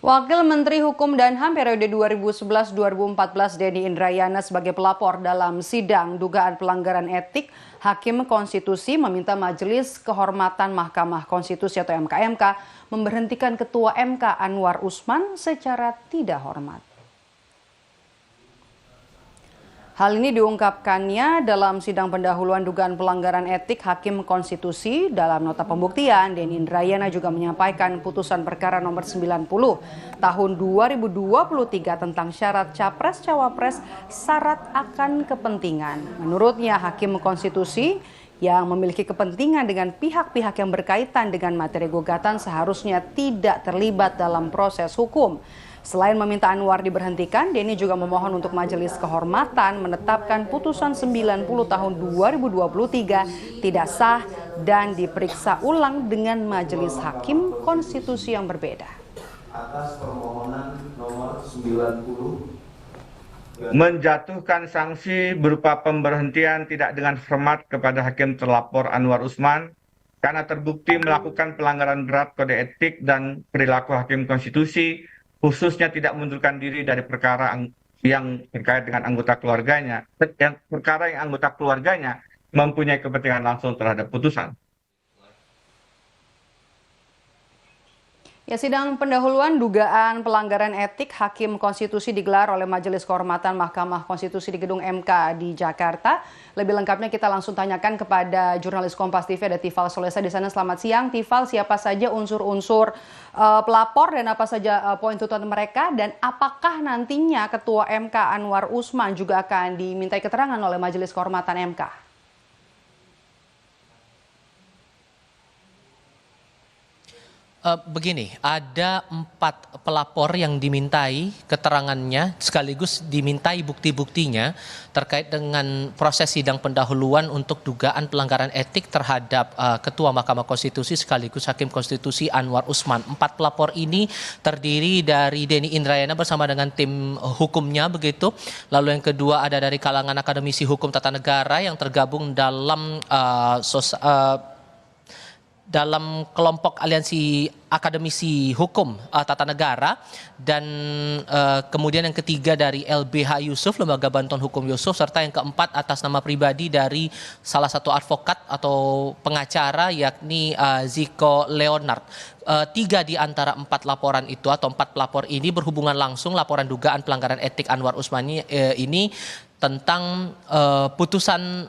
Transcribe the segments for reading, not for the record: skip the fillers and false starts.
Wakil Menteri Hukum dan HAM periode 2011-2014 Denny Indrayana sebagai pelapor dalam sidang dugaan pelanggaran etik, Hakim Konstitusi meminta Majelis Kehormatan Mahkamah Konstitusi atau MKMK memberhentikan Ketua MK Anwar Usman secara tidak hormat. Hal ini diungkapkannya dalam sidang pendahuluan dugaan pelanggaran etik Hakim Konstitusi. Dalam nota pembuktian, Denny Indrayana juga menyampaikan putusan perkara nomor 90 tahun 2023 tentang syarat Capres-Cawapres syarat akan kepentingan. Menurutnya, Hakim Konstitusi yang memiliki kepentingan dengan pihak-pihak yang berkaitan dengan materi gugatan seharusnya tidak terlibat dalam proses hukum. Selain meminta Anwar diberhentikan, Denny juga memohon untuk Majelis Kehormatan menetapkan putusan 90 tahun 2023 tidak sah dan diperiksa ulang dengan Majelis Hakim Konstitusi yang berbeda. Atas permohonan nomor 90 menjatuhkan sanksi berupa pemberhentian tidak dengan hormat kepada Hakim terlapor Anwar Usman karena terbukti melakukan pelanggaran berat kode etik dan perilaku Hakim Konstitusi, khususnya tidak mengundurkan diri dari perkara yang terkait dengan anggota keluarganya, perkara yang anggota keluarganya mempunyai kepentingan langsung terhadap putusan. Ya, sidang pendahuluan dugaan pelanggaran etik Hakim Konstitusi digelar oleh Majelis Kehormatan Mahkamah Konstitusi di Gedung MK di Jakarta. Lebih lengkapnya kita langsung tanyakan kepada jurnalis Kompas TV ada Tifal Solesa di sana. Selamat siang, Tifal. Siapa saja unsur-unsur pelapor dan apa saja poin tuntutan mereka, dan apakah nantinya Ketua MK Anwar Usman juga akan dimintai keterangan oleh Majelis Kehormatan MK? Begini, ada 4 pelapor yang dimintai keterangannya sekaligus dimintai bukti-buktinya terkait dengan proses sidang pendahuluan untuk dugaan pelanggaran etik terhadap Ketua Mahkamah Konstitusi sekaligus Hakim Konstitusi Anwar Usman. 4 pelapor ini terdiri dari Denny Indrayana bersama dengan tim hukumnya begitu. Lalu yang kedua ada dari kalangan akademisi hukum tata negara yang tergabung dalam kelompok aliansi akademisi hukum tata negara, dan kemudian yang ketiga dari LBH Yusuf, Lembaga Bantuan Hukum Yusuf, serta yang keempat atas nama pribadi dari salah satu advokat atau pengacara yakni Ziko Leonard. 3 di antara 4 laporan itu atau 4 pelapor ini berhubungan langsung laporan dugaan pelanggaran etik Anwar Usman ini tentang putusan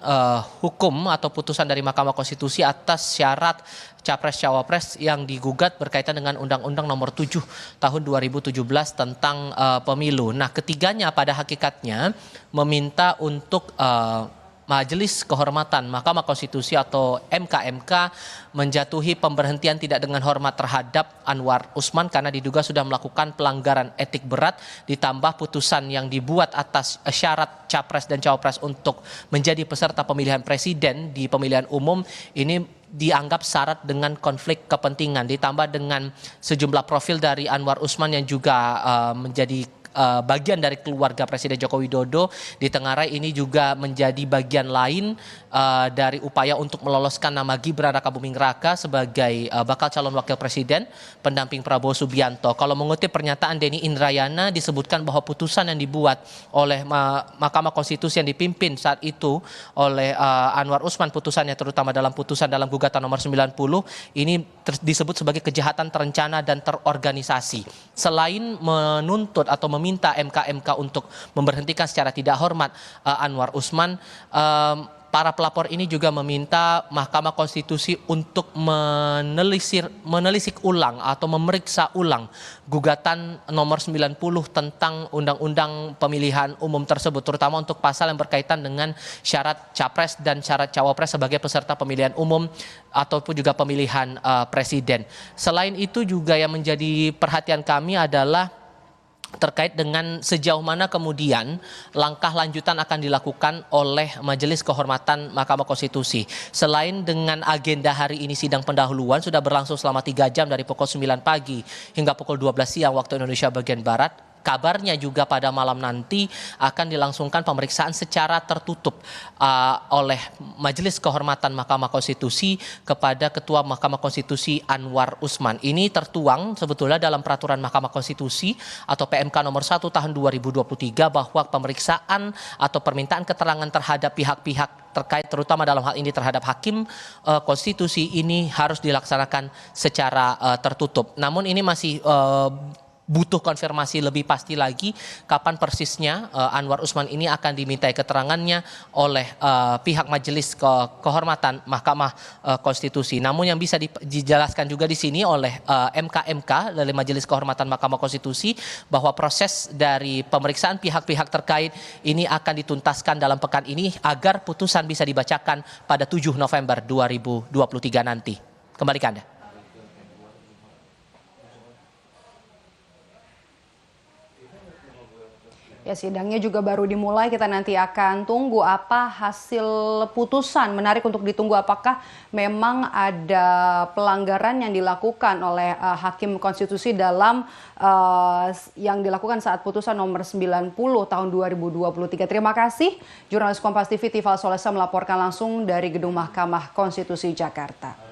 hukum atau putusan dari Mahkamah Konstitusi atas syarat Capres-Cawapres yang digugat berkaitan dengan Undang-Undang Nomor 7 Tahun 2017 tentang pemilu. Nah, ketiganya pada hakikatnya meminta untuk Majelis Kehormatan Mahkamah Konstitusi atau MKMK menjatuhi pemberhentian tidak dengan hormat terhadap Anwar Usman karena diduga sudah melakukan pelanggaran etik berat, ditambah putusan yang dibuat atas syarat Capres dan Cawapres untuk menjadi peserta pemilihan presiden di pemilihan umum ini dianggap syarat dengan konflik kepentingan, ditambah dengan sejumlah profil dari Anwar Usman yang juga menjadi bagian dari keluarga Presiden Joko Widodo di Tenggarai. Ini juga menjadi bagian lain dari upaya untuk meloloskan nama Gibran Rakabuming Raka sebagai bakal calon wakil presiden pendamping Prabowo Subianto. Kalau mengutip pernyataan Denny Indrayana, disebutkan bahwa putusan yang dibuat oleh Mahkamah Konstitusi yang dipimpin saat itu oleh Anwar Usman, putusannya terutama dalam putusan dalam gugatan nomor 90 ini disebut sebagai kejahatan terencana dan terorganisasi. Selain menuntut atau meminta MKMK untuk memberhentikan secara tidak hormat Anwar Usman, para pelapor ini juga meminta Mahkamah Konstitusi untuk menelisik ulang atau memeriksa ulang gugatan nomor 90 tentang Undang-Undang Pemilihan Umum tersebut, terutama untuk pasal yang berkaitan dengan syarat Capres dan syarat Cawapres sebagai peserta pemilihan umum ataupun juga pemilihan presiden. Selain itu juga yang menjadi perhatian kami adalah terkait dengan sejauh mana kemudian langkah lanjutan akan dilakukan oleh Majelis Kehormatan Mahkamah Konstitusi. Selain dengan agenda hari ini sidang pendahuluan sudah berlangsung selama 3 jam dari pukul 9 pagi hingga pukul 12 siang waktu Indonesia bagian Barat. kabarnya juga pada malam nanti akan dilangsungkan pemeriksaan secara tertutup oleh Majelis Kehormatan Mahkamah Konstitusi kepada Ketua Mahkamah Konstitusi Anwar Usman. Ini tertuang sebetulnya dalam Peraturan Mahkamah Konstitusi atau PMK nomor 1 tahun 2023 bahwa pemeriksaan atau permintaan keterangan terhadap pihak-pihak terkait terutama dalam hal ini terhadap hakim konstitusi ini harus dilaksanakan secara tertutup. Namun ini masih butuh konfirmasi lebih pasti lagi kapan persisnya Anwar Usman ini akan dimintai keterangannya oleh pihak Majelis Kehormatan Mahkamah Konstitusi. Namun yang bisa dijelaskan juga di sini oleh MK dari Majelis Kehormatan Mahkamah Konstitusi bahwa proses dari pemeriksaan pihak-pihak terkait ini akan dituntaskan dalam pekan ini agar putusan bisa dibacakan pada 7 November 2023 nanti. Kembali ke Anda. Ya, sidangnya juga baru dimulai, kita nanti akan tunggu apa hasil putusan. Menarik untuk ditunggu apakah memang ada pelanggaran yang dilakukan oleh Hakim Konstitusi dalam yang dilakukan saat putusan nomor 90 tahun 2023. Terima kasih, jurnalis Kompas TV Tifal Solesa melaporkan langsung dari Gedung Mahkamah Konstitusi Jakarta.